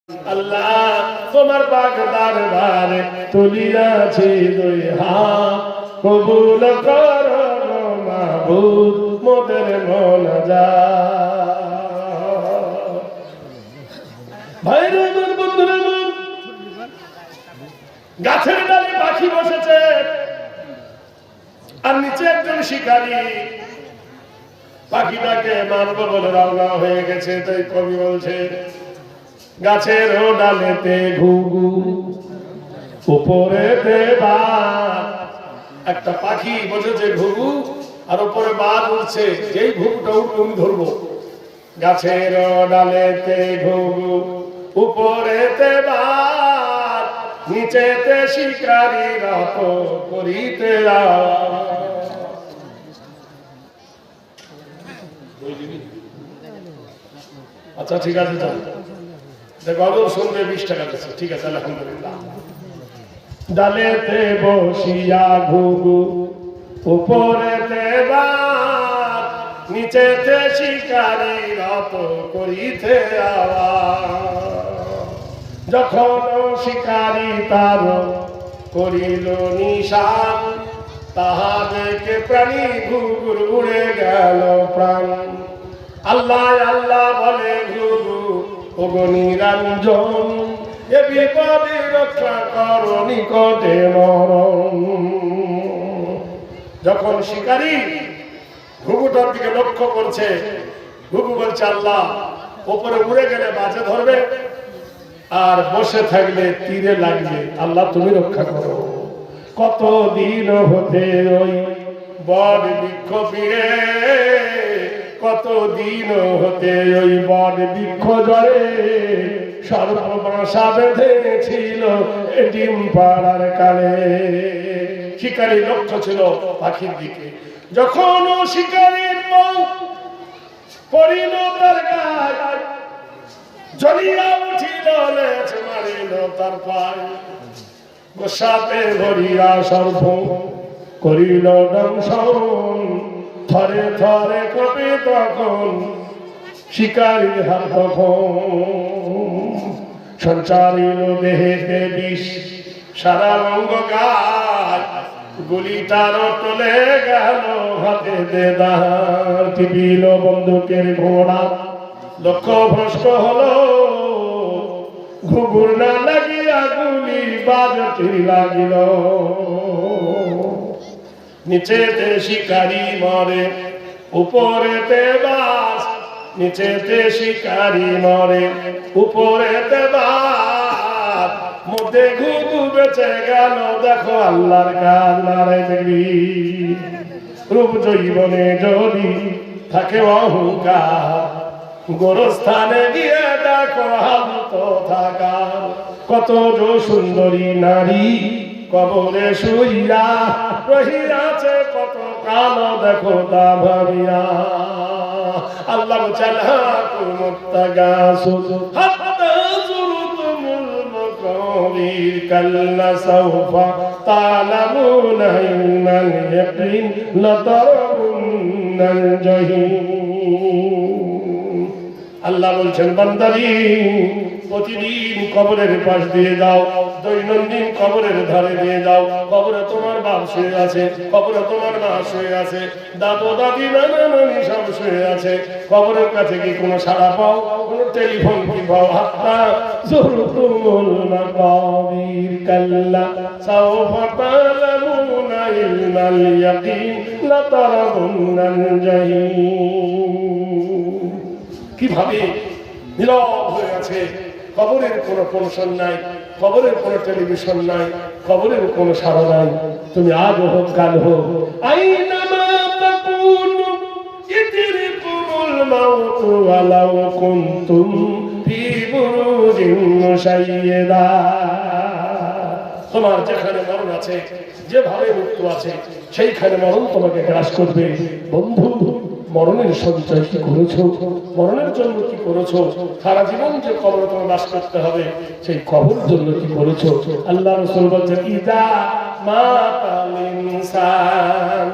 আল্লাহ তোমার পাক দরবারে তুলিয়াছি দুই হাত, কবুল করো মাবুদ মোদের মোনাজাত। ভাইরা আমার, বন্ধুরা আমার, গাছের ডালে পাখি বসেছে আর নিচে একজন শিকারী পাখিটাকে মারবো বলে রওনা হয়ে গেছে। তাই কবি বলছে, গাছের ডালেতে ঘুঘু উপরেতে বাঘ। একটা পাখি বসেছে ঘুঘু আর উপরে বাঘ উঠছে, যেই ঘুঘুটা উঠবে আমি ধরবো। গাছের ডালেতে ঘুঘু উপরেতে বাঘ, নিচেতে শিকারী রত করিতে আচ্ছা ঠিক আছে, গজল শুনবে 20 টাকা দিচ্ছে, ঠিক আছে আলহামদুলিল্লাহ। ডালেতে বসিয়া ঘুঘু উপরেতে বাঘ, নিচেতে শিকারী রত করিতে আওয়াজ। যখন শিকারী তার করিল নিশান, তাহা দেখে প্রাণী ঘুঘুর উড়ে গেল প্রাণ। আল্লাহ আল্লাহ বলে ঘুঘু, ওগো নিরঞ্জন, এ বিপদে রক্ষা করো নিকটে মরণ। যখন শিকারী ঘুঘুটার দিকে লক্ষ্য করছে, ঘুঘু বলছে আল্লাহ, উপরে উড়ে গেলে বাজে ধরবে আর বসে থাকলে তীরে লাগবে, আল্লাহ তুমি রক্ষা করো। কতদিন হতে ওই বট বৃক্ষ ফিরে, কতদিন হতে ওই বট বৃক্ষ জড়ে, সর্প বাসা বেঁধেছিল ডিম পাড়ার কালে। শিকারী লক্ষ্য ছিল পাখির দিকে। যখন শিকারীর মন পড়িল তার গায়ে, জ্বলিয়া উঠিল লেজ মারিল তার পায়ে। গোসাতে ভরিয়া সর্প করিল দংশন, থরে থরে কপে তখন শিকারীর হাত। তখন সঞ্চারিল দেহে বিষ, সারা অঙ্গ গায়, গুলিটার টলে গেল হাতে দেদার। টিপিল বন্দুকের ঘোড়া, লক্ষ্য ভ্রষ্ট হলো, ঘুঘুর না লাগিয়া গুলি বাজতে লাগিল। নিচেতে শিকারী মরে উপরেতে বাস, নিচেতে শিকারী মরে উপরেতে বাস। মধ্যে ঘুঘু বেঁচে গেল, দেখো আল্লাহর কাজ। নারে দেখবি রূপ জৈবনে যদি থাকে অহংকার, গোরস্থানে গিয়ে দেখো হালত থাকা। কত সুন্দরী নারী কবরে শুইয়া রহিয়াছে, কত কালো দেখো তা ভাবিয়া। আল্লাহ চালা মুত্তাগাসু হাত্তা যুরতুমুল মাকাবির, কাল্লা সাওফা তা'লামুনা ইলমাল ইয়াকিন লাতারাউন্নাল জাহিম। আল্লাহ বলছেন, বান্দারি প্রতিদিন কবরের পাশ দিয়ে যাও, দৈনন্দিন কবরের ধারে দিয়ে যাও। কবরে তোমার বাপ শুয়ে আছে, কবরে তোমার মা শুয়ে আছে, দাদু দাদি নানা নানি সব শুয়ে আছে। কবরের কাছে কি কোনো সাড়া পাও, কোনো টেলিফোন কি পাও? হাত্তা যুরতুমুল মাকাবির, কাল্লা সাওফা তা'লামুনা ইলমাল ইয়াকিন লাতারাউন্নাল জাহিম। কিভাবে নীরব হয়ে আছে, কবরের কোনো ফাংশন নাই, কবরের কোনো টেলিভিশন নাই, কবরের কোনো সাড়া নাই। তুমি আজ হোক কাল হোক, আইনামা তাকুনু ইদরিকুমুল মাউতু ওয়ালাউ কুনতুম ফি বুরুজিন মুশাইয়্যিদা। তোমার যেখানে মরণ আছে, যেভাবে মৃত্যু আছে, সেইখানে মরণ তোমাকে গ্রাস করবে। বন্ধু, মরণের সঞ্চয় কি করেছো? মরণের জন্য কি করেছো? সারা জীবন যে কবরে তোমার বাস করতে হবে, সেই কবরের জন্য কি করেছো? আল্লাহ রাসূল বলেন, ইজা মাতাল ইনসান,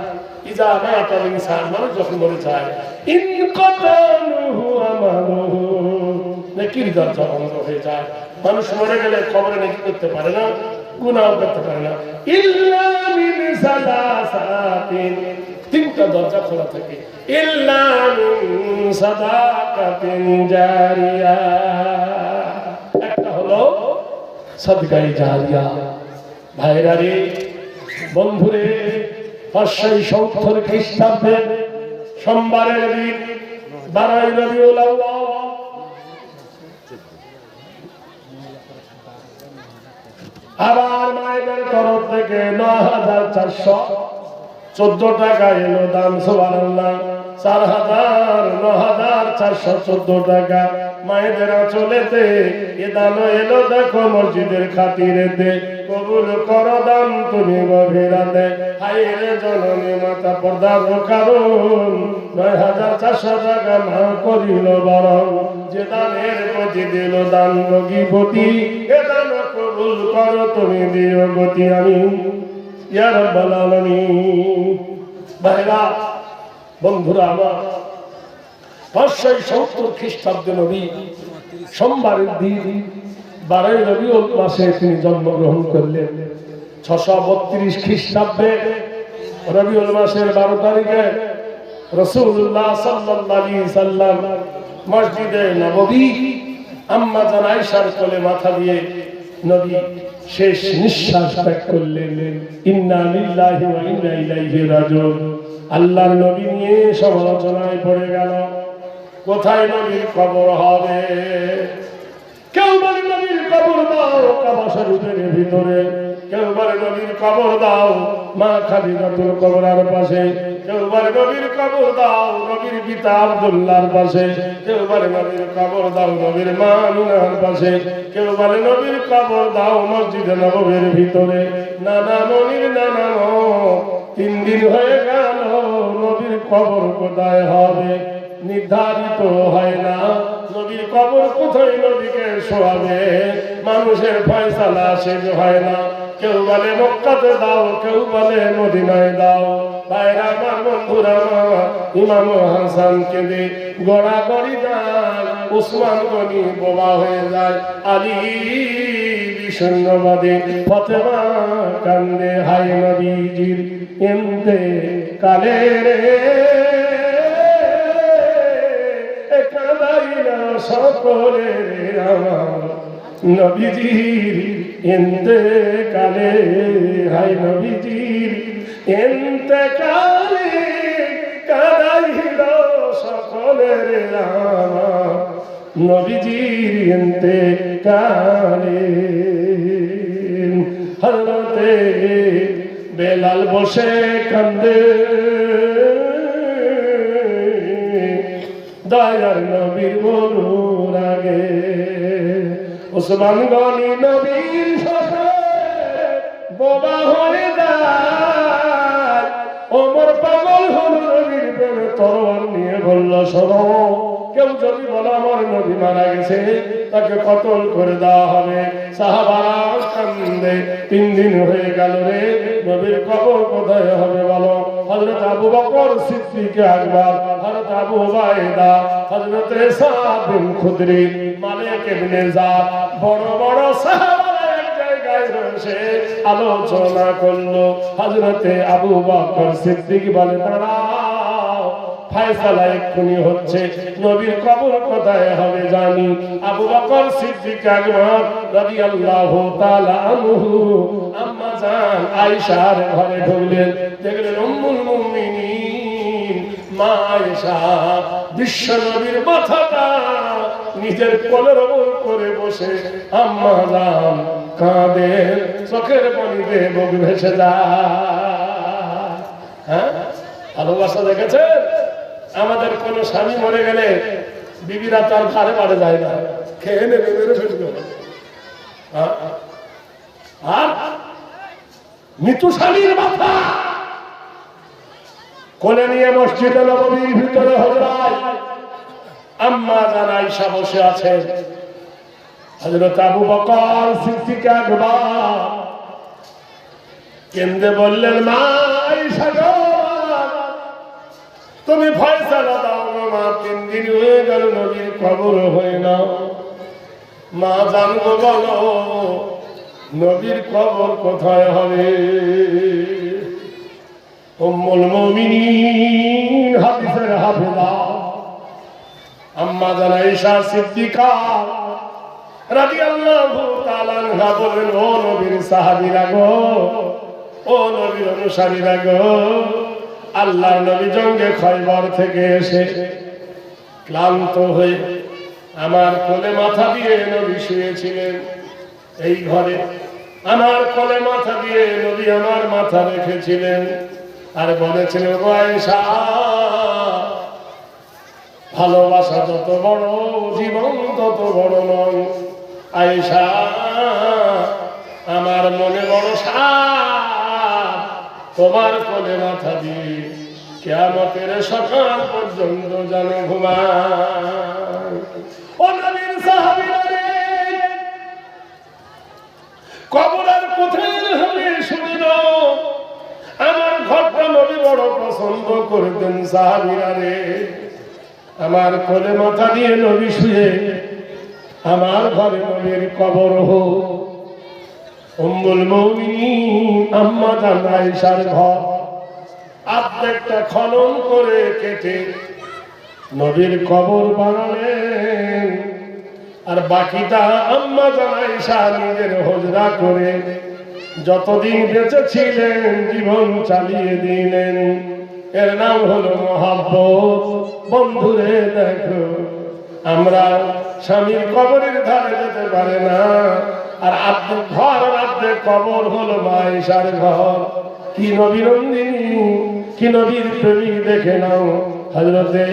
ইজা মাতাল ইনসান, মানুষ যখন মরে যায়, ইনকাতানুহু আমালুহু নেকির দরজা বন্ধ হয়ে যায়। মানুষ মরে গেলে কবরে নেকি করতে পারে না, গুনাহ করতে পারে না। ইল্লা মিন সালাসাতিন, তিনটা দরজা খোলা থাকে। ইল্লা মিন সাদাকাতিন জারিয়া, একটা হলো সাদকায়ে জারিয়া। ভাইরা রে, বন্ধুরে, 570 খ্রিস্টাব্দে সোমবারের দিন 12 রবিউল আউয়াল, আবার মায়েদের তরফ থেকে 9414 টাকা এলো দান। সুবহানাল্লাহ, 9414 টাকা মায়েদের আঁচলেতে এ দান এলো। দেখো মসজিদের খাতিরেতে কবুল করো দান তুমি গভীরাতে। হায়রে জননী মাতা পর্দার কারণ 9400 টাকা মা করিল বরং। যে দানের প্রতি দিল দান রোগীপতি, এ দান কবুল করো তুমি দিও গতি। আমিন ইয়া রাব্বাল আলামিন। ভাইরা, বন্ধুরা আমার, 570 খ্রিস্টাব্দে নবী সোমবারের দিন 12 রবিউল মাসে তিনি জন্মগ্রহণ করলেন। 632 খ্রিস্টাব্দে রবিউল মাসের 12 তারিখে রাসূলুল্লাহ সাল্লাল্লাহু আলাইহি সাল্লাম মসজিদে নববী আম্মা জান আয়েশার কোলে মাথা দিয়ে নবী শেষ নিঃশ্বাস ত্যাগ করলেন। ইন্না লিল্লাহি ওয়া ইন্না ইলাইহি রাজিউন। আল্লাহর নবী নিয়ে সমালোচনায় পড়ে গেল, কোথায় নবীর কবর হবে। কেউ বলে নবীর কবর দাও কাবা শরীফের ভিতরে, কেউ বলে নবীর কবর দাও মা খাদিজাতুল কুবরার পাশে, কেউ বলে নবীর কবর দাও নবীর পিতা আব্দুল্লাহর পাশে, কেউ বলে নবীর কবর দাও নবীর মা আমিনার পাশে, কেউ বলে নবীর কবর দাও মসজিদে নববীর ভিতরে। নানা মনির নানা মত, 3 দিন হয়ে গেল নবীর কবর কোথায় হবে নির্ধারিত হয় না। নবীর কবর কোথায় নবীকে শোয়াবে মানুষের ফয়সালা শেষ হয় না। কেউ বলে মক্কাতে দাও, কেউ বলে মদিনায় দাও। ভাইরা আমার, বন্ধুরা আমার, ইমাম হাসান কেঁদে গড়াগড়ি যায়, উসমান গনি বোবা হয়ে যায়, আলী বিষণ্ণবাদে, ফাতেমা কান্দে, হায় নবীজির ইন্তেকালে রে কাঁদাইলা সকলে রে আমার নবীজির ইন্তেকালে, হায় নবীজির ইন্তেকালে কাঁদাইলা সকলে রে আমার নবীজির ইন্তেকালে। হযরতে বেলাল বসে কান্দে, দয়ার নবীর বনুর আগে। উসমান গনি নবীর সাথে বোবা হয়ে যায়, ওমর পাগল হল নবীর প্রেমে তরোয়ার নিয়ে বলল, শোনো, কেউ যদি বলে আমার নবী মারা গেছে তাকে কতল করে দেওয়া হবে। সাহাবারা কান্দে, 3 দিন হয়ে গেল রে, নবীর কবর কোথায় হবে বলো। হযরত আবু বকর সিদ্দিক আকবর, হযরত আবু উবাইদা, হযরত সাদ বিন খুদরি, মালিক ইবনে জাদ, বড় বড় সাহাবারা এক জায়গায় বসে আলোচনা করলো। হযরত আবু বকর সিদ্দিক বলে, দাঁড়াও, ফয়সালা এক্ষুনি হচ্ছে, নবীর কবর কোথায় হবে জানি। আবু বকর সিদ্দিক আকবর রাদিয়াল্লাহু তাআলা আনহু আম্মা জান আয়েশার ঘরে ঢুকলেন, দেখলেন উম্মুল মুমিনিন মা আয়েশা বিশ্ব নবীর মাথাটা নিজের কোলের উপর করে বসে আম্মা জান কাঁদেন, চোখের পানিতে বুক ভেসে যায়। হ্যাঁ, ভালোবাসা দেখেছেন? আমাদের কোন স্বামী মরে গেলে বিবিরা তার ঘরে বাড়ে যায় না, খেয়ে নেবে, মেরে ফেলবে। আর মৃত্যু স্বামীর মাথা কোলে নিয়ে মসজিদে নববীর ভিতরে হযরত আম্মা জান আয়েশা বসে আছেন। হযরত আবু বকর সিদ্দিক আকবর কেঁদে বললেন, মা আয়েশা গো, তুমি ফয়সালা দাও না, 3 দিন হয়ে গেল নবীর কবর হয় না। মা জানবো বলো নবীর কবর কোথায় হবে? উম্মুল মুমিনিন হাদিসের হাফেজা আম্মা জান আয়েশা সিদ্দিকা রাদিয়াল্লাহু তাআলা আনহা বলেন, ও নবীর সাহাবীরা গো, ও নবীর অনুসারীরা গো, আল্লাহর নবী জঙ্গে খয়বর থেকে এসে ক্লান্ত হয়ে আমার কোলে মাথা দিয়ে নবী শুয়েছিলেন। এই ঘরে আমার কোলে মাথা দিয়ে নবী আমার মাথা রেখেছিলেন আর বলেছিলেন, ও আয়েশা, ভালোবাসা যত বড় জীবন তত বড় নয়। আয়েশা, আমার মনে বড় সাধ তোমার কোলে মাথা দিয়ে কিয়ামতের সকাল পর্যন্ত যেন ঘুমায়। ও নবীর সাহাবীরা রে, কবর আর কোথায় হবে শুনে নাও। আমার ঘরটা নবী বড় পছন্দ করতেন। সাহাবীরা রে, আমার কোলে মাথা দিয়ে নবী শুয়ে আমার ঘরে নবীর কবর হোক। উম্মুল মুমিনিন আম্মা জান আয়েশার ঘর অর্ধেকটা খনন করে কেটে নবীর কবর বানালেন, আর বাকিটা আম্মা জান আয়েশা নিজের হুজরা করে যতদিন বেঁচে ছিলেন জীবন চালিয়ে দিলেন। এর নাম হলো মহাব্বত। বন্ধুরে দেখো, আমরা স্বামীর কবরের ধারে যেতে পারে না, আর আর্ধেক ঘর আর আর্ধেক কবর হলো মা আয়েশার ঘর। কি নবীর নন্দিনী, কি নবীর প্রেমিক দেখে নাও। হযরতে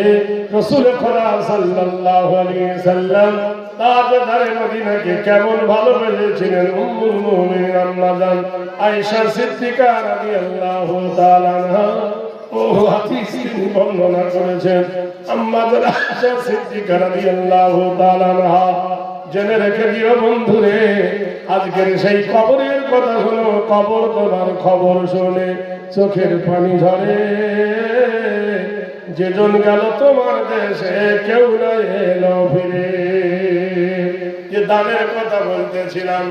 রাসূল খোদা সাল্লাল্লাহু আলাইহি সাল্লাম তাজদারে মদিনাকে কেমন ভালোবেসেছিলেন। উম্মুল মুমিনিন আম্মা জান আয়েশা সিদ্দিকা রাদিয়াল্লাহু তাআলা আনহা ও হাদিস তিনি বর্ণনা করেছেন। আম্মা জান আয়েশা সিদ্দিকা রাদিয়াল্লাহু তাআলা আনহা জেনে রেখে দিও বন্ধুরে, আজকের সেই কবরের কথা শোনো। কবর তোমার খবর শুনে চোখের পানি ঝরে। যেজন গেল তোমার দেশে কেউ না এলো ফিরে। যে দানের কথা বলতেছিলাম,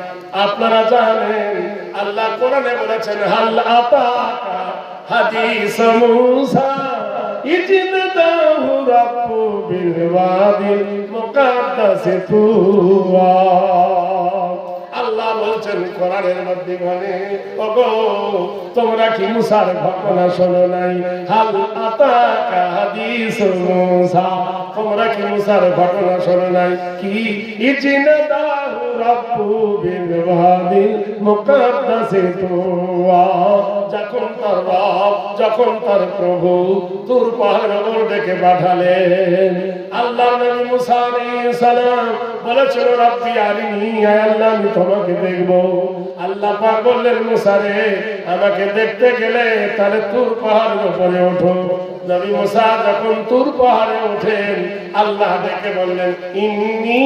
আপনারা জানেন আল্লাহ কোরআনে বলেছেন, হাল আতাকা হাদিস মূসা ইজদাহু রাব্বু বিল ওয়াদিল মুকাদ্দাসি তুওয়া। আল্লাহ বলছেন কোরআনের মাধ্যমে, ওগো তোমরা কি মুসার ঘটনা শোনো নাই? হাল আতাকা হাদিস মূসা, তোমরা কি মুসার ঘটনা শোনো নাই? কি ইজদাহু রাব্বু বিল ওয়াদিল মুকাদ্দাসি তুওয়া। যখন তার রব, যখন তার প্রভু তুর পাহাড়ের উপর ডেকে পাঠালেন, আল্লাহ নবী মুসা আলাইহিস সালাম বলেছিল, রব্বি আরিনি, আয় আল্লাহ আমি তোমাকে দেখব। আল্লাহ পাক বললেন, মুসা রে, আমাকে দেখতে গেলে তাহলে তুর পাহাড়ের উপরে ওঠো। নবী মুসা যখন তুর পাহাড়ে ওঠেন, আল্লাহ ডেকে বললেন, ইন্নী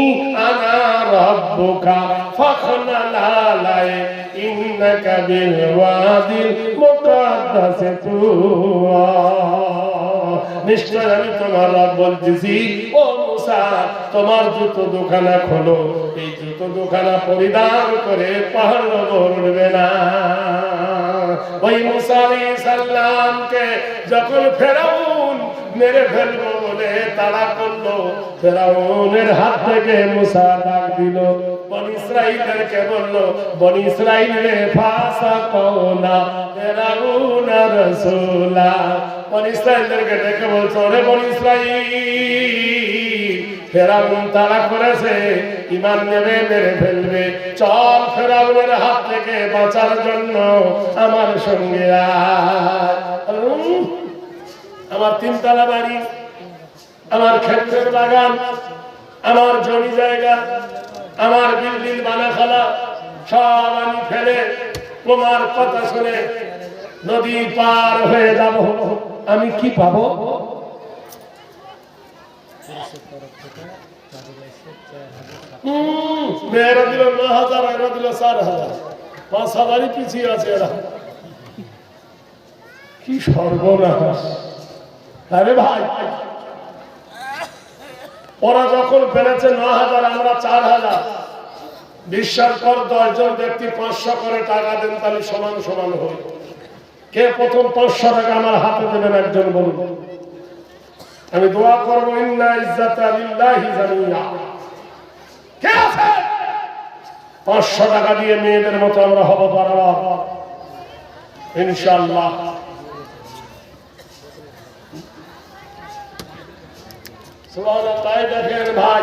আনা রাব্বুকা ফাখনাল আলাইহি ইন্নাকা বিল ওয়াদিল মুকাদ্দাসি তুওয়া। নিশ্চয় আমি তোমার রব বলতেছি, ও মুসা তোমার জুতো দুখানা খোলো। এই জুতো দুখানা পরিধান করে পাহাড় উঠবে না। ওই মুসা আলাইহিস সালামকে যখন ফেরাউন মেরে ফেলবো বলে তাড়া করলো, ফেরাউনের হাত থেকে মুসা ডাক দিল, বনি ইসরাঈলকে বলল, বনি ইসরাঈল রে ফাসাকাউনা ফিরআউন রাসূলা। বনি ইসরাঈলকে ডেকে বলছো, রে বনি ইসরাঈল, ফেরাউন তাড়া করেছে, ঈমান নেবে, মেরে ফেলবে। চল ফেরাউনের হাত থেকে বাঁচার জন্য আমার সঙ্গে আয়। আমার তিনতলা বাড়ি, আমার ক্ষেতের বাগান, আমার জমি জায়গা, আমার বিল্ডিং বানাখালা সব আমি ফেলে তোমার কথা শুনে নদী পার হয়ে যাব। আমি কি পাবো? মেয়েরা দিল ৯,০০০, এরা দিল ৪,০০০, ৫,০০০ পিছিয়ে আছে এরা। কি সর্বনাশ! আরে ভাই, ওরা যখন পেরেছে ৯,০০০, আমরা ৪,০০০, বিশ্বাস কর 10 জন ব্যক্তি 500 করে টাকা দেন, তাহলে সমান সমান হবে। কে প্রথম 500 টাকা আমার হাতে দেবেন একজন বলুন। আমি দোয়া করব, ইন্না ইজ্জাতা লিল্লাহি জামিয়া। কে আছে 500 টাকা দিয়ে মেয়েদের মতো আমরা হব বরাবর ইনশাআল্লাহ। সুবহানাল্লাহ। তাই দেখেন ভাই,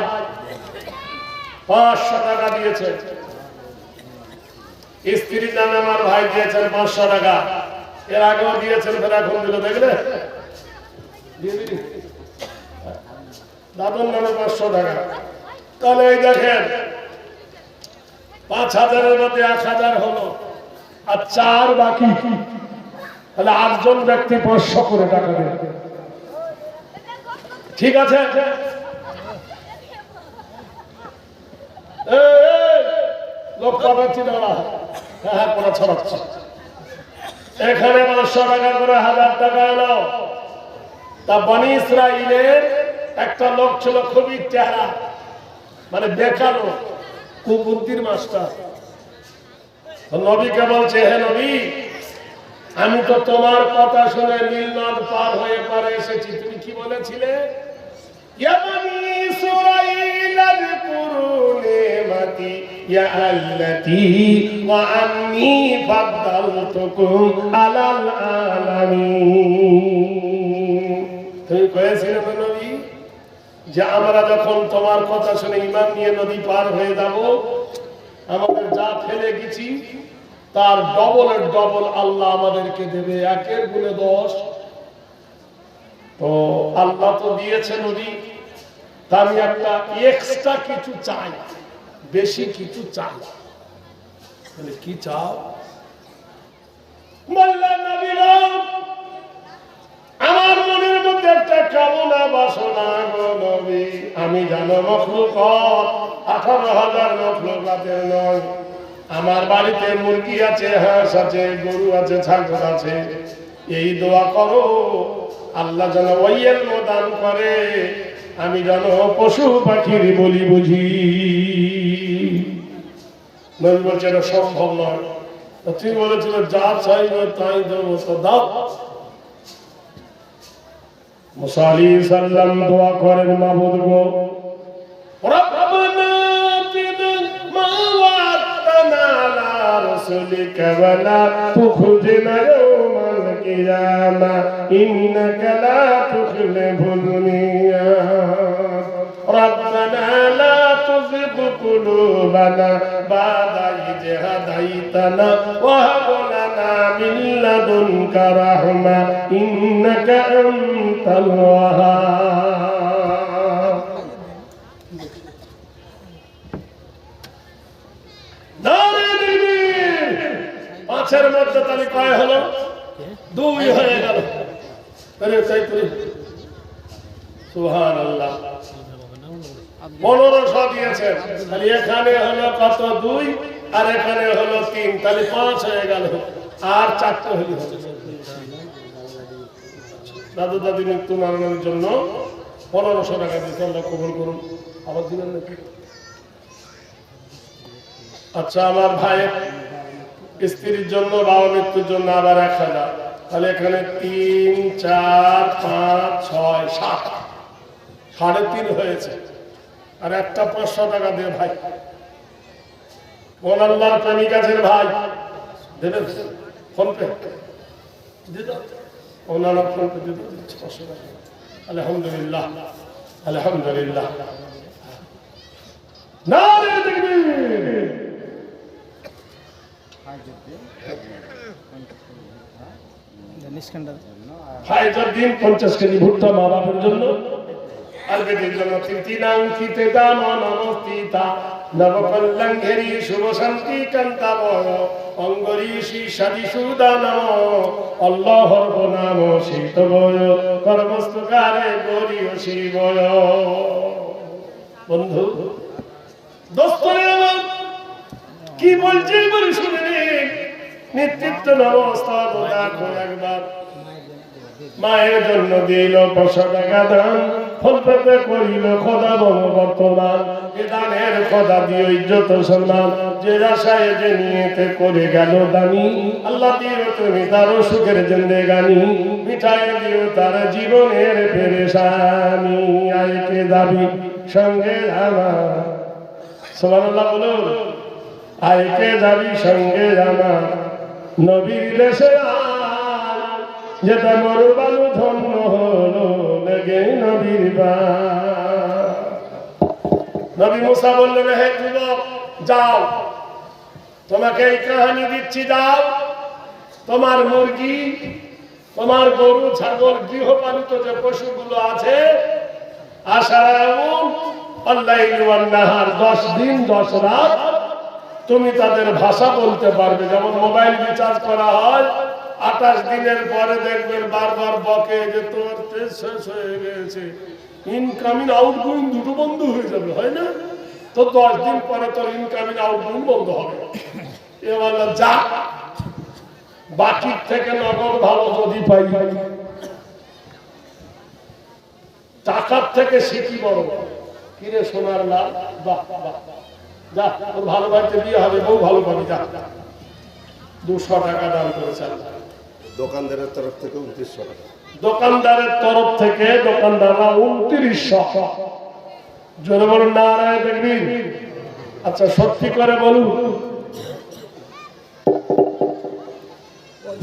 500 টাকা দিয়েছে স্ত্রীর নামে, আমার ভাই দিয়েছেন 500 টাকা, এর আগেও দিয়েছেন, ফের এখন দিল, দেখলে দাদুর নামে 500 টাকা। তাহলে এই দেখেন 5000-এর মধ্যে 1000 হলো, আর 4 বাকি, তাহলে 8 জন ব্যক্তি 500 করে টাকা দেবে। ঠিক আছে? লোক পাঠাচ্ছি না, হ্যাঁ করে ছড়াচ্ছি। এখানে 500 টাকা করে 1000 টাকা এলো। তা বনি ইসরাইলের একটা লোক ছিল খুবই চেহারা, মানে বেকার, কুবুদ্ধির মাস্টার। নবীকে বলছে, হে নবী, আমি তো তোমার কথা শুনে নীল নদ পার হয়ে পারে এসেছি, তুমি কি বলেছিলে? ইয়া বনি ইসরাইল আযকুরু নি'মাতি ইয়া আল্লাতী ওয়া আন্নী ফাদ্দালতুকুম আলাল আলামিন। তুমি কয়েছিলে নবী যে আমরা যখন তোমার কথা শুনে ঈমান নিয়ে নদী পার হয়ে যাব, আমাদের যা ফেলে গেছি তার ডবলের ডবল আল্লাহ আমাদেরকে দেবে, 1-এর গুণে 10। তো আল্লাহ তো দিয়েছে নদী, তা আমি একটা এক্সট্রা কিছু চাই, বেশি কিছু চাই। মানে কি চাও? বললেন নবী, আমার মনের মধ্যে একটা কামনা বাসনা গো নবী, আমি জানো মখলুকাত 18,000 মখলুকাতের নয়, আমার বাড়িতে মুরগি আছে, হাঁস আছে, গরু আছে, ছাগল আছে। এই দোয়া করো আল্লাহ যেন ওয়াইয়ের দান করে, আমি যেন পশু পাখির বলি বুঝি। নবী বলছে এটা সম্ভব নয়। তুমি বলেছিল যা চাইবে তাই দেবো, তো দাও। মুসা আলাইহিস সালাম দোয়া করেন, মাবুদ গো, রব্বানা তিনা ওয়া'তানা আলা রাসূলিকা ওয়া লা তুখজিনা ইয়াওমাল কিয়ামা ইন্নাকা লা তুখলিফুল মিয়াদ। রব্বানা লা তুযিগ কুলুবানা বা'দা ইয হাদাইতানা ওয়া হাব লানা মিন লাদুনকা রাহমা ইন্নাকা আনতাল ওয়াহ্হাব। পাঁচের মধ্যে তাহলে কয় হলো? 2 হয়ে গেল। সুবহানাল্লাহ। 1500 দিয়েছেন, তাহলে এখানে হলো কত? 2, আর এখানে হলো 3, তাহলে 5 হয়ে গেল। আর 4টে হলি হবে। দাদু দাদি মৃত্যু মারানোর জন্য 1500 টাকা দিতে, আল্লাহ কবুল করুন। আবার দিবেন নাকি? আচ্ছা, আমার ভাই স্ত্রীর জন্য, বাবা মৃত্যুর জন্য আবার 1000, তাহলে এখানে 3, 4, 5, 6, 7, 3.5 হয়েছে। আর একটা 500 টাকা দিয়ে ভাই, কোন আল্লাহর প্রেমিক আছেন ভাই? দেবেন ফোন পে দিতে, ওনারা ফোন পে দিতে 500 টাকা। আলহামদুলিল্লাহ, আলহামদুলিল্লাহ। নারে তাকবীর। হায়দার দিন 50 কেজি ভুট্টা মা বাবার জন্য, আর বেদের জন্য তিনাং তিতে দাম নমস্তিতা নবকল্যাঙ্ঘেরি শুভ শান্তি কান্তাময় অঙ্গরিষি সাদি সুদান আল্লাহর নাম শীতবয় কর্মস্তকারে গরিয় শিবয়। বন্ধু দোস্তরে আমার কি বলছে বলে শুনে নিন। নেতৃত্ব নবস্থা দেখো একবার, মায়ের জন্য দিল 500 টাকা দান, ফল পেতে করিল খোদা বর্তমান, এ দানের খোদা দিও ইজ্জত সম্মান, যে আশায় যে নিয়েতে করে গেল দানি, আল্লাহ দিও তুমি তার সুখের জিন্দেগানি, মিঠাই দিও তার জীবনের পেরেশানি। আইকে দাবি সঙ্গে আমার, সুবহানাল্লাহ বলুন, আইকে যাবি সঙ্গে আমার নবীর দেশে আয়, যেটা মরবালু ধন্য হলো লেগে নবীর বাস। নবী মুসা বললেন, হে যুবক যাও, তোমাকে এই কাহিনী দিচ্ছি, যাও তোমার মুরগি, তোমার গরু ছাগল গৃহপালিত যে পশুগুলো আছে, আশারাউন আল্লাইল ওয়ান নাহার, 10 দিন 10 রাত তুমি তাদের ভাষা বলতে পারবে। যেমন মোবাইল রিচার্জ করা হয়, 28 দিনের পরে দেখবেন বারবার বকে যে তোর তেজ শেষ হয়ে গেছে, ইনকামিং আউটগোয়িং দুটো বন্ধ হয়ে যাবে, হয় না? তো 10 দিন পরে তোর ইনকামিং আউটগোয়িং বন্ধ হবে। এ বলল যা, বাকির থেকে নগদ ভালো যদি পাই, টাকার থেকে সিটি বড়। কিরে সোনার লাল, বাহ বাহ, যা তোর ভালো বাড়িতে বিয়ে হবে, বউ ভালো পাবি, যা 200 টাকা দান করেছে দোকানদারের তরফ থেকে 2900 টাকা, দোকানদারের তরফ থেকে দোকানদাররা 2900। জোরে বলুন নারায়ে তাকবীর। আচ্ছা সত্যি করে বলুন,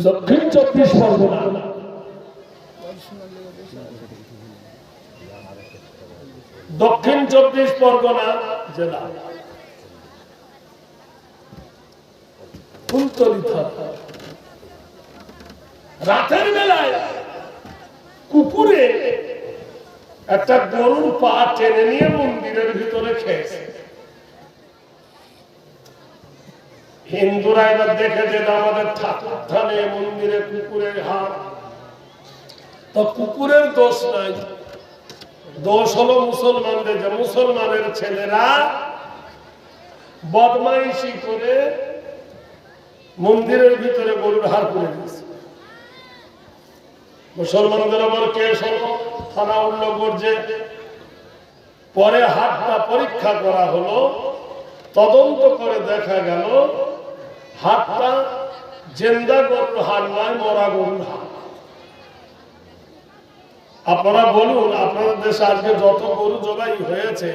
দক্ষিণ 24 পরগনা, দক্ষিণ 24 পরগনা জেলা, ফুলতলি থানা, রাতের বেলায় কুকুরে একটা গরুর পা টেনে নিয়ে মন্দিরের ভিতরে খেয়েছে। হিন্দুরা এবার দেখেছে আমাদের ঠাকুর থানে মন্দিরে কুকুরের হাট, তো কুকুরের দোষ নাই, দোষ হলো মুসলমানদের। যে মুসলমানের ছেলেরা বদমাইশি করে মন্দিরের ভিতরে গরুর হাড় করে দিয়েছে। মুসলমানদের ওপর কেস হলো, থানা উঠল গর্জে। পরে হাতটা পরীক্ষা করা হলো, তদন্ত করে দেখা গেল হাতটা জেন্দা গরুর হাড় নয়, মরা গরুর হাড়। আপনারা বলুন, আপনাদের দেশে আজকে যত গরু জবাই হয়েছে,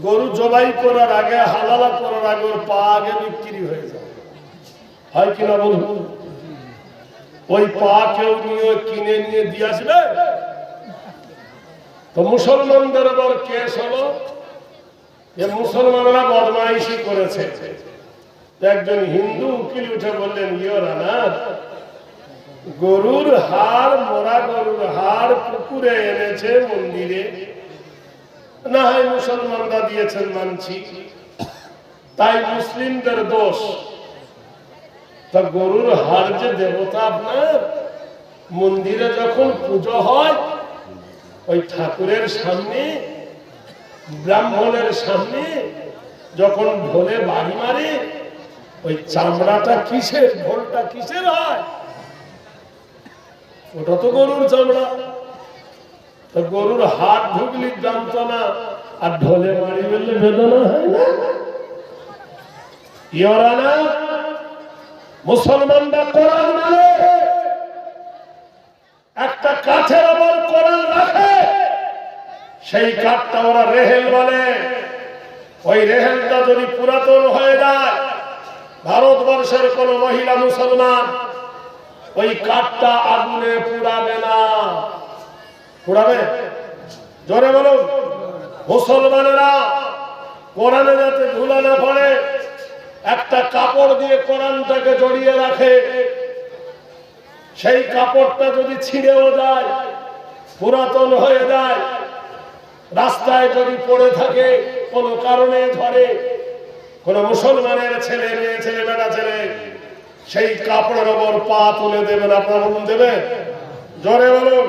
গরু জবাই করার আগে, হালালা করার আগে ওর পা আগে বিক্রি হয়ে যায়, হয় কিনা বলুন? ওই পা কেউ নিয়ে কিনে নিয়ে দিয়ে আসবে? তো মুসলমানদের উপর কেস হলো যে মুসলমানরা বদমাইশি করেছে। একজন হিন্দু উকিল উঠে বললেন, ইওর অনার, গরুর হাড়, মরা গরুর হাড় পুকুরে এনেছে মন্দিরে, না হয় মুসলমানরা দিয়েছেন মানছি, তাই মুসলিমদের দোষ। তা গরুর হাড় যে দেবতা আপনার, মন্দিরে যখন পুজো হয়, ওই ঠাকুরের সামনে, ব্রাহ্মণের সামনে যখন ঢোলে বাড়ি মারে, ওই চামড়াটা কিসের, ঢোলটা কিসের হয়? ওটা তো গরুর চামড়া। তো গরুর হাত ঢুকলি যন্ত্রণা, আর ঢোলে বাড়ি বললে বেদনা হয় না? ইওরা না, মুসলমানরা কোরআন মানে, একটা কাঠের ওপর কোরআন রাখে, সেই কাঠটা ওরা রেহেল বলে। ওই রেহেলটা যদি পুরাতন হয়ে যায়, ভারতবর্ষের কোন মহিলা মুসলমান ওই কাঠটা আগুনে পুড়াবে না। পুড়াবে? জোরে বলুন। মুসলমানেরা কোরআনে যাতে ধুলা না পড়ে, একটা কাপড় দিয়ে কোরআনটাকে জড়িয়ে রাখে। সেই কাপড়টা যদি ছিঁড়েও যায়, পুরাতন হয়ে যায়, রাস্তায় যদি পড়ে থাকে, কোনো কারণে ধরে, কোন মুসলমানের ছেলে, মেয়ে ছেলে, বেটা ছেলে, সেই কাপড়ের ওপর পা তুলে দেবেন। আপনার বলুন দেবে? জোরে বলুন।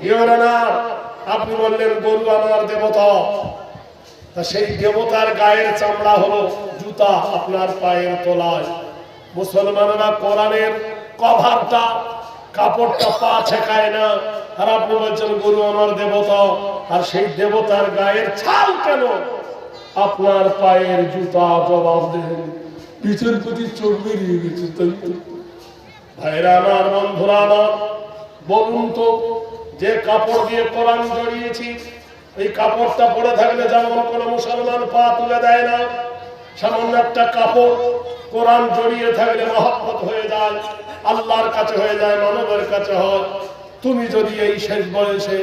ইওরা না, আপনি বললেন গরু আমার দেবতা, তা সেই দেবতার গায়ের চামড়া হলো জুতা আপনার পায়ের তলায়। মুসলমানরা কোরআনের কভারটা, কাপড়টা পা ছেকায় না, আর আপনি বলছেন গরু আমার দেবতা, আর সেই দেবতার গায়ের ছাল কেন আপনার পায়ের জুতা জবাব দেন? পিছের প্রতি চোখ বেরিয়ে গেছে। তাই তো ভাইরা আমার, বন্ধুরা আমার, বলুন তো, যে কাপড় দিয়ে কোরআন জড়িয়েছি, এই কাপড়টা পরে থাকলে যেমন কোনো মুসলমান পা তুলে দেয় না, সামান্য একটা কাপড় কোরআন জড়িয়ে থাকলে মহব্বত হয়ে যায়, আল্লাহর কাছে হয়ে যায়, মানবের কাছে হয়। তুমি যদি এই শেষ বয়সে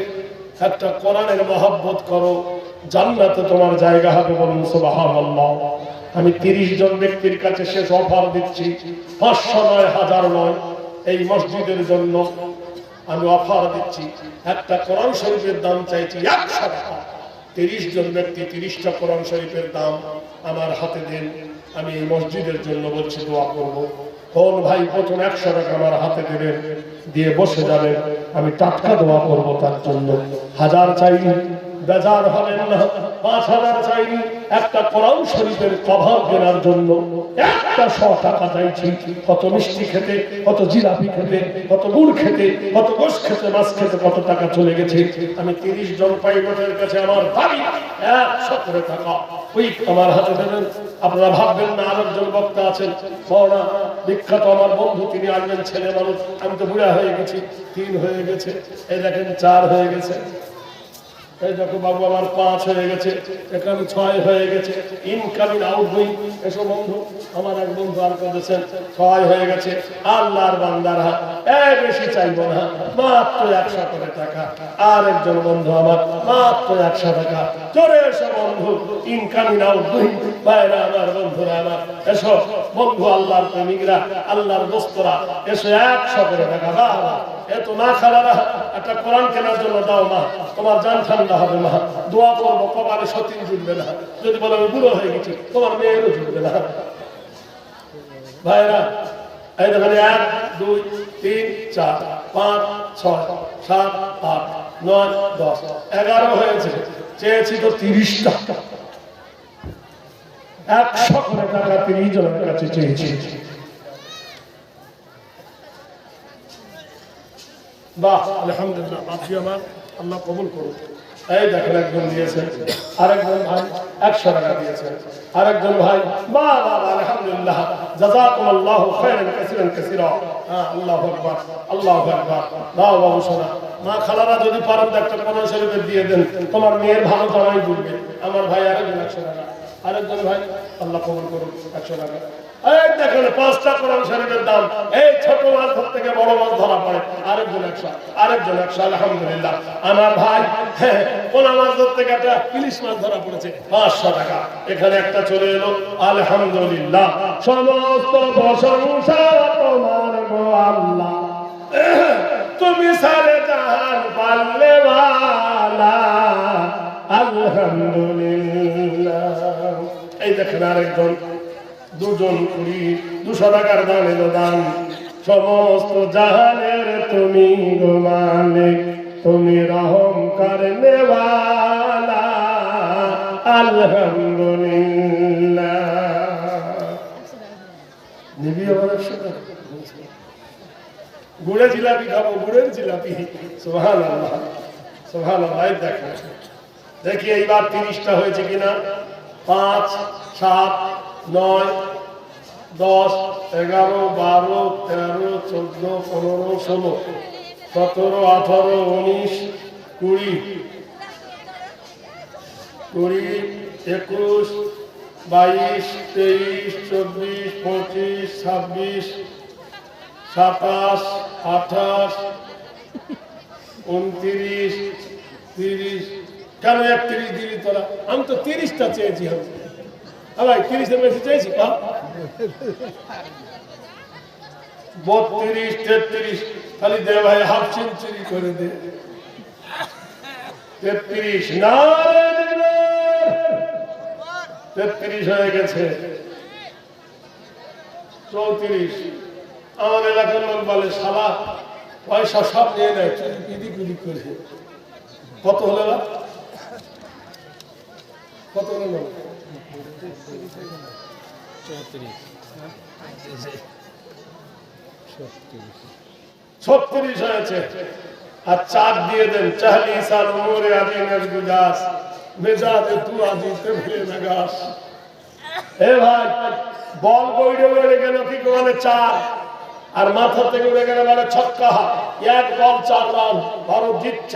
একটা কোরআনের মহব্বত করো, জান্নাতে তোমার জায়গা হবে। বলুন সুবহানাল্লাহ। আমি 30 জন ব্যক্তির কাছে শেষ অফার দিচ্ছি, 500 নয়, 1000 নয়, এই মসজিদের জন্য আমি অফার দিচ্ছি। একটা কোরআন শরীফের দাম চাইছি 100 টাকা। 30 জন ব্যক্তি 30টা কোরআন শরীফের দাম আমার হাতে দেন, আমি এই মসজিদের জন্য বলছি দোয়া করব। কোন ভাই প্রথম 100 টাকা আমার হাতে দেবেন, দিয়ে বসে যাবেন, আমি টাটকা দোয়া করব তার জন্য। 1000 চাইনি, বেজার হবেন না, 5000 চাইনি, একটা কোরআন শরীফের কভার কেনার জন্য একটা 100 টাকা চাইছি। কত মিষ্টি খেতে, কত জিলাপি খেতে, কত গুড় খেতে, কত গোশ খেতে, মাছ খেতে কত টাকা চলে গেছে। আমি 30 জন পাইলটের কাছে আমার দাবি 100 করে টাকা ওই আমার হাতে দেবেন। আপনারা ভাববেন না আরেকজন বক্তা আছেন, বড় বিখ্যাত আমার বন্ধু, তিনি আসবেন, ছেলে মানুষ, আমি তো বুড়া হয়ে গেছি, 3 হয়ে গেছে, এই দেখেন 4 হয়ে গেছে, এই দেখো বাবু আমার 5 হয়ে গেছে, এখানে 6 হয়ে গেছে, ইনকামিং আউটগোয়িং। এসব বন্ধু, আমার এক বন্ধু আর করেছেন, 6 হয়ে গেছে। আল্লাহর বান্দারা বেশি চাইবো না, মাত্র 100 করে টাকা। আর একজন বন্ধু আমার মাত্র 100 টাকা। জোরে এসো বন্ধু, ইনকামিং আউটগোয়িং। বাইরে আমার বন্ধুরা আমার, এসো বন্ধু, আল্লাহর প্রেমিকরা, আল্লাহর দোস্তরা, এসো 100 করে টাকা। বাবা এত না খালারা, একটা কোরআন কেনার জন্য দাও মা, তোমার জান ঠান্ডা হবে মা। দোয়া করবো কপালে সতীন জুটবে না, যদি বলো আমি বুড়ো হয়ে গেছি, তোমার মেয়েরও জুটবে না। ভাইরা এই দেখেন, 1 2 3 4 5 6 7 8 9 10 11 হয়েছে। চেয়েছি তো 30 টাকা, 100 করে টাকা 30 জনের কাছে চেয়েছি। বাহ, আলহামদুলিল্লাহ, বাপজি আমার, আল্লাহ কবুল করুন। এই দেখেন একজন দিয়েছেন, আরেকজন ভাই 100 টাকা দিয়েছেন, আরেকজন ভাই, বাহ বাহ, আলহামদুলিল্লাহ, জাযাকুমুল্লাহু খায়রান কাসীরান কাসীরা। আল্লাহু আকবার, আল্লাহু আকবার। দাও বাবু সোনা, মা খালারা যদি পারেন একটা কোরআন শরীফ দিয়ে দেন, তোমার মেয়ের ভালো জামাই জুটবে। আমার ভাই আরেকজন 100 টাকা, আরেকজন ভাই, আল্লাহ কবুল করুন, 100 টাকা। এই দেখেন 5টা কোরআন শরীফের দাম, এই ছোট মাছ ধরতে থেকে বড় মাছ ধরা পড়ে। আরেকজন 100, আরেকজন 100, আলহামদুলিল্লাহ। আমার ভাই পোনা মাছ ধরতে থেকে একটা ইলিশ মাছ ধরা পড়েছে, 500 টাকা। এখানে একটা চলে এলো, আলহামদুলিল্লাহ। সমস্ত প্রশংসা তোমার গো আল্লাহ, তুমি সারে জাহান পাল্লে ওয়ালা, আলহামদুলিল্লাহ। এই দেখেন আরেকজন, 2 জন 200 টাকার দান এলো দান। সমস্ত জাহানের তুমি গো মালিক, তুমি রহম করনে ওয়ালা, আলহামদুলিল্লাহ। নিবি আমার সাথে গুড়ে জিলাপি খাবো, গুড়ের জিলাপি। সুবহানাল্লাহ, সুবহানাল্লাহ। দেখেন, দেখি এইবার 30টা হয়েছে কিনা। 5 7 9 10 11 12 13 14 15 16 17 18 19 20 21 22 23 24 25 26 27 28 29 30। কেন 31 দিলি তোরা? আমি তো 30টা চেয়েছি। ভাই 30-এর বেশি চেয়েছি, 32 33 খালি দে ভাই, হাফ সেঞ্চুরি করে দে। 33 না, 33 হয়ে গেছে। 34। আমার এলাকার লোক বলে শালা পয়সা সব নিয়ে নেয়, এদিক ওদিক করে। কত হলো না? কত হলো? 36 হয়েছে। আর 4 দিয়ে দেন, 40 साल उम्र आदि नज गुजास मेजाज तू आदि ते भूले नगास। हे भाई বল বইড়ে উড়ে গেল কি বলে 4 আর মাথা থেকে উড়ে গেলে বলে ছক্কা, এক বল 4 রান, ভারত জিতছে।